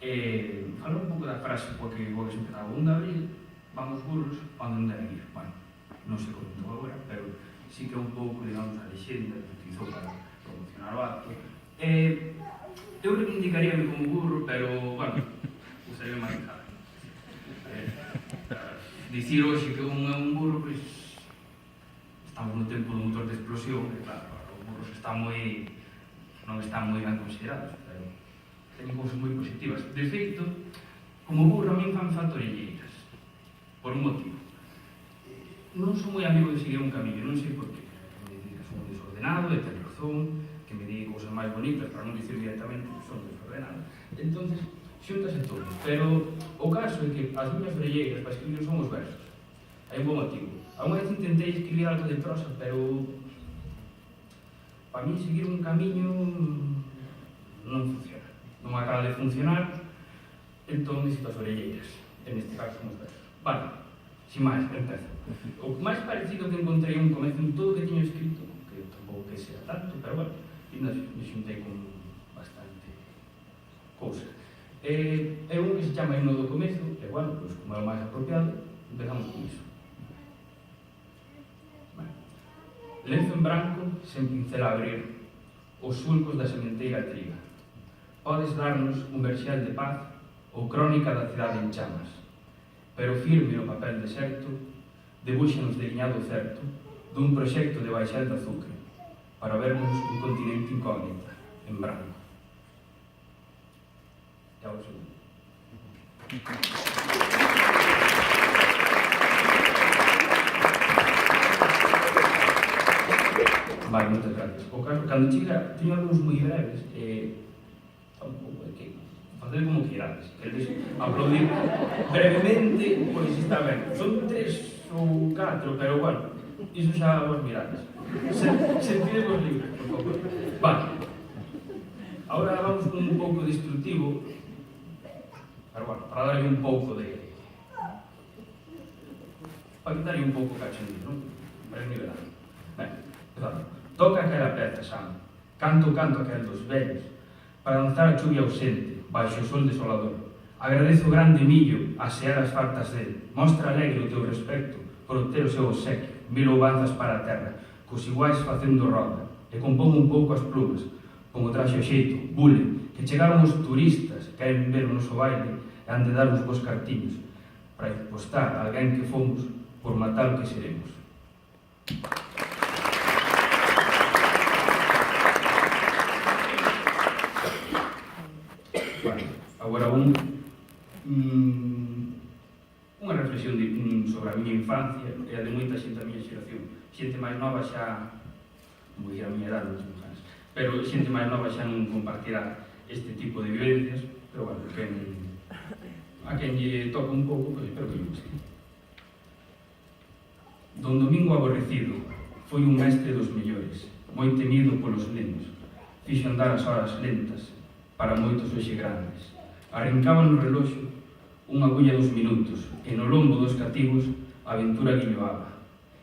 Fala un pouco da frase coa que vos empezaba. 1 de abril van os burros onde non deben ir. Bueno, non se comentou agora, pero sí que é un pouco, digamos, a lexenda que utilizou para promocionar o acto. Eu reivindicaríame como burro, pero, bueno, usaría máis nada. Dicir hoxe que un é un burro, pois estamos no tempo do motor de explosión, e claro, os burros non están moi ben considerados, pero teñen cousas moi positivas. De feito, como burro a min fan falta orelleiras, por un motivo. Non sou moi amigo de seguir un camiño, non sei por qué. Me di que son desordenado, e ten razón, que me di cousas máis bonitas, para non dicir directamente que son desordenado. Entonces, xuntase todo. Pero o caso é que as miñas orelleiras para escribir son os versos. Hai un bom motivo. A unha vez intentei escribir algo de prosa, pero para mí seguir un camiño non funciona. Non acaba de funcionar, entón necesito as orelleiras. En este caso son os versos. Vale, sin máis, empezo. O máis parecido que encontrei un comezo en todo o que tiño escrito, que tampouco que sea tanto, pero bueno, me xuntei con bastante cousa. É un que se chama Himno do Comezo, e bueno, pois como é o máis apropiado, empezamos con iso. Lenzo en branco, sen pincel a abrir, os sulcos da sementeira triga. Podes darnos un verxial de paz ou crónica da cidade en chamas, pero firme no papel deserto, debúxanos deliñado certo dun proxecto de baixal de azucre, para vernos un continente incógnita, en branco. E ao segundo. Vale, moitas gracias. O caso, cando chega, teño algúns moi breves, tampouco é que facer como que irades. Queredes aplaudir brevemente, pois está ben. Son 3 ou 4, pero bueno, iso xa vos mirades. Sentidevos libres, por favor. Vale. Agora vamos con un pouco destructivo, pero bueno, para darlle un pouco de... para quitarlle un pouco cachondillo, non? Para nivelar. Ben, empezamos. Toca aquela peza, Sam, canto aquel dos vellos, para danzar a chuvia ausente, baixo o sol desolador. Agradezo grande millo a sear as fartas del, mostra alegre o teu respecto por obter o seu obsequio, mil louvanzas para a terra, cos iguais facendo roda, e compón un pouco as plumas, como traxe o xeito, bule, que chegaron os turistas, queren ver o noso baile, e han de dar uns bons cartiños, para postar a alguén que fomos, por matar o que seremos. Agora unha reflexión sobre a miña infancia e a de moita xente da miña xeración. Xente máis nova xa, como dicir a miña edad, non tengo ganas, pero xente máis nova xa non compartirá este tipo de vivencias, pero bueno, a quen lle toca un pouco, pois espero que lle guste. Don Domingo Aborrecido foi un mestre dos mellores, moi temido polos nenos, fixo andar as horas lentas para moitos hoxe grandes. Arrencaba no reloxo unha agulla dos minutos e no lombo dos cativos a aventura guilloaba.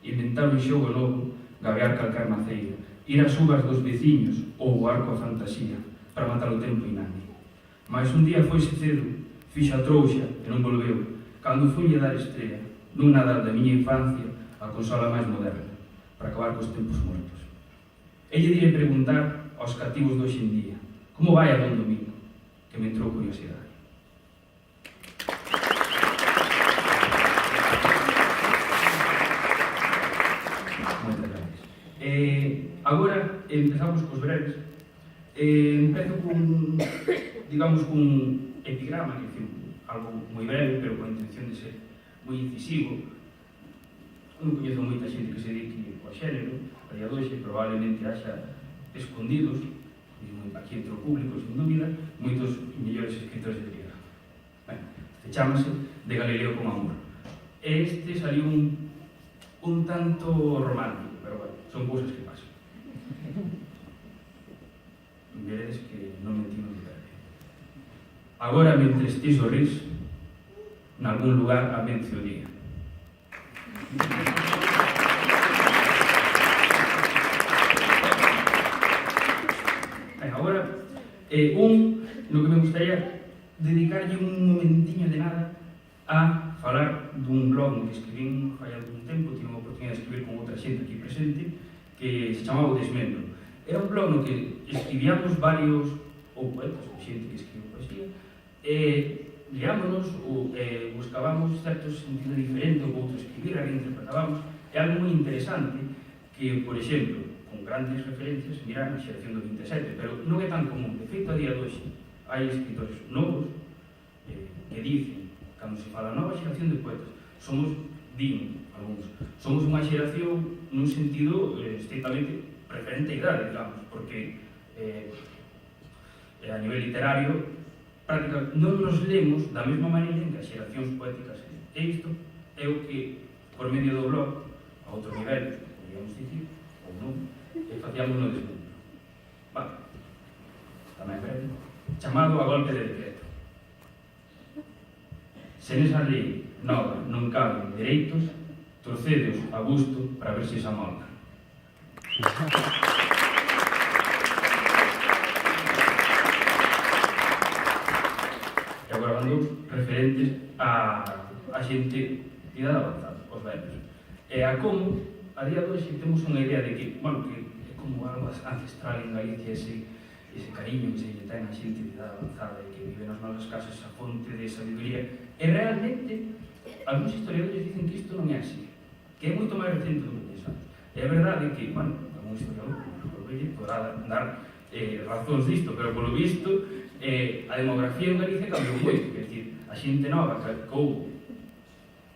Inventar un xogo novo, gabear calcar maceira, ir ás uvas dos veciños ou voar coa fantasía para matar o tempo inane. Mais un día foise cedo, fixo a trouxa e non volveu, cando foi dar estrela, nun Nadal da miña infancia, a consola máis moderna, para acabar cos tempos mortos. Elle diré preguntar aos cativos de hoxe en día, como vai a Don Domingo? Que me entrou curiosidade. Moitas gracias. Agora empezamos cos breves. Empezo con, digamos, cun epigrama, que é algo moi breve, pero con a intención de ser moi incisivo. Non coñezo moita xente que se dedique ao xénero, a día de hoxe probablemente haxa escondidos, aquí entre o público, sin dúbida, moitos mellores escritores de epigrama. Ben, este chámase De Galileo con amor. Este saliu un tanto romántico, pero bueno, son cousas que pasan. Veredes que non me tino de perde. Agora, mentres ti sorrís, nalgún lugar avence o día. Agora, no que me gustaría dedicarlle un momentiño de nada a falar dun blog no que escribín fai algún tempo, tive a oportunidade de escribir con outra xente aquí presente, que se chamaba O Desmembro. Era un blog no que escribíamos varios, ou poetas, ou xente que escribe poesía, liámonos ou buscábamos certo sentido diferente ou outro escribir, a que interpretábamos. É algo moi interesante que, por exemplo, con grandes referencias, mira a xeración do 27, pero non é tan común. De feito, a día de hoxe, hai escritores novos que dicen, cando se fala nova xeración de poetas, somos unha xeración nun sentido estrictamente preferente a idade, digamos, porque a nivel literario prácticamente non nos lemos da mesma maneira en que as xeracións poéticas. E isto é o que, por medio do blog, a outro nivel, podríamos dicir, ou non, facíamos no Desmembro. Vale, tamén breve, chamado a golpe de decreto. Se nesa lei nova non caben dereitos, trocedeos a gusto para ver se se amoldan. E agora van dous referentes a xente de idade avanzada, os velhos. E a como, a día de hoxe, temos unha idea de que, bueno, que é como algo ancestral en Galicia, ese cariño que se lle ten a xente de idade avanzada e que vive nas novas casas, esa fonte de sabiduría. E realmente, algúns historiadores dicen que isto non é así, que é moito máis recente do que pensamos. E é verdade que, bueno, algún historiador, podrá dar razóns disto, pero polo visto, a demografía en Galicia cambiou moito, quer dizer, a xente nova que houve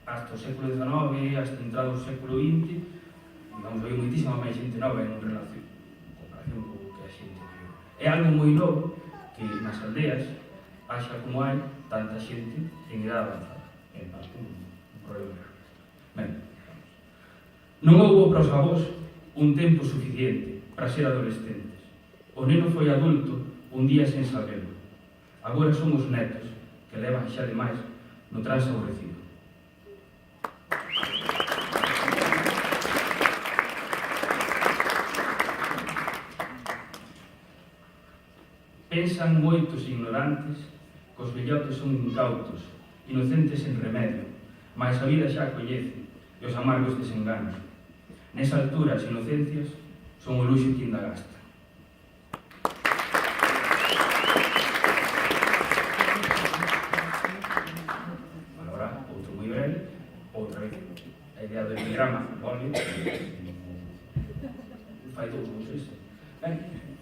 hasta o século XIX, hasta entrado o século XX, digamos, hai moitísima máis xente nova en comparación co que a xente vive. É algo moi novo que nas aldeas haxa como hai tanta xente en idade avanzada. É un problema. Ben, non houbo para os avós un tempo suficiente para ser adolescentes. O neno foi adulto un día sen sabelo. Agora son os netos que levan xa demais no trans aborrecido. Pensan moitos ignorantes que os vellotes son incautos, inocentes en remedio, mais a vida xa coñece e os amargos desenganos. Nesa altura, as inocencias son o luxo que ainda gasta. Agora, outro moi breve, outra vez, a idea do epigrama, volve, fai dous voces.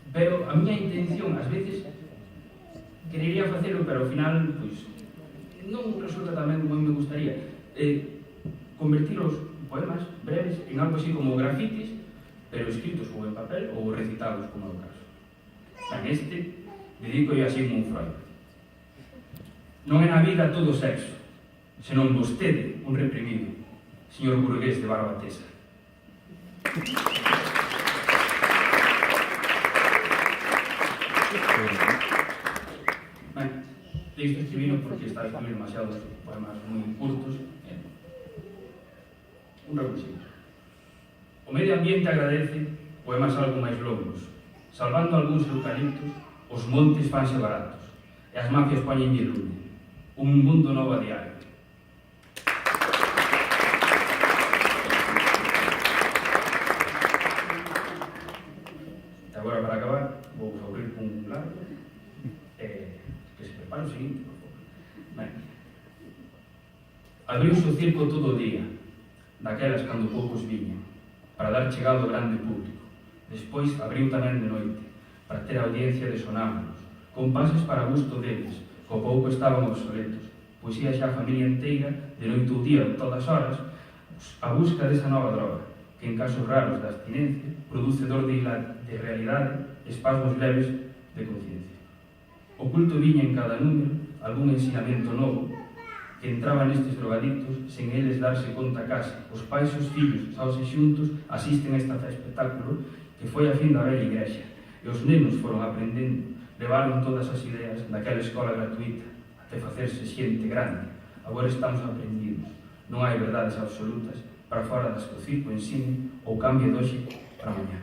Pero a miña intención, ás veces, querería facelo, pero ao final, pois, non resulta tamén como me gustaría. Convertir os poemas breves en algo así como grafitis, pero escritos ou en papel ou recitados, como é o caso. Este, dedico yo a Sigmund Freud. Non é na vida todo sexo, senón vostede un reprimido, señor burgués de barba tesa. Ben, isto escribino porque está a escribir demasiados poemas moi curtos. Un recursivo. O medio ambiente agradece poemas algo máis longos. Salvando algúns eucaliptos, os montes fanse baratos e as mafias poñenlle lume. Un mundo novo a diario. E agora, para acabar, vou abrir un largo que se prepara o seguinte, por favor. Ben, abriuse o circo todo o día, daquelas cando poucos viñan, para dar chegado ao grande público. Despois abriu tamén de noite, para ter audiencia de sonámbulos, compases para gusto deles, co pouco estaban obsoletos, pois ia xa a familia inteira, de noite ou día, todas horas, a busca desa nova droga, que en casos raros da abstinencia produce dor de realidade, espasmos leves de conciencia. Oculto viña en cada número algún ensinamento novo que entraba nestes drogadictos sen eles darse conta case. Os pais e os fillos, saos e xuntos, asisten a esta espectáculo que foi a fin da velha igrexa. E os nenos foron aprendendo, levaron todas as ideas daquela escola gratuita até facerse xente grande. Agora estamos aprendidos. Non hai verdades absolutas para fora das que o circo ensine ou cambie doxe para mañá.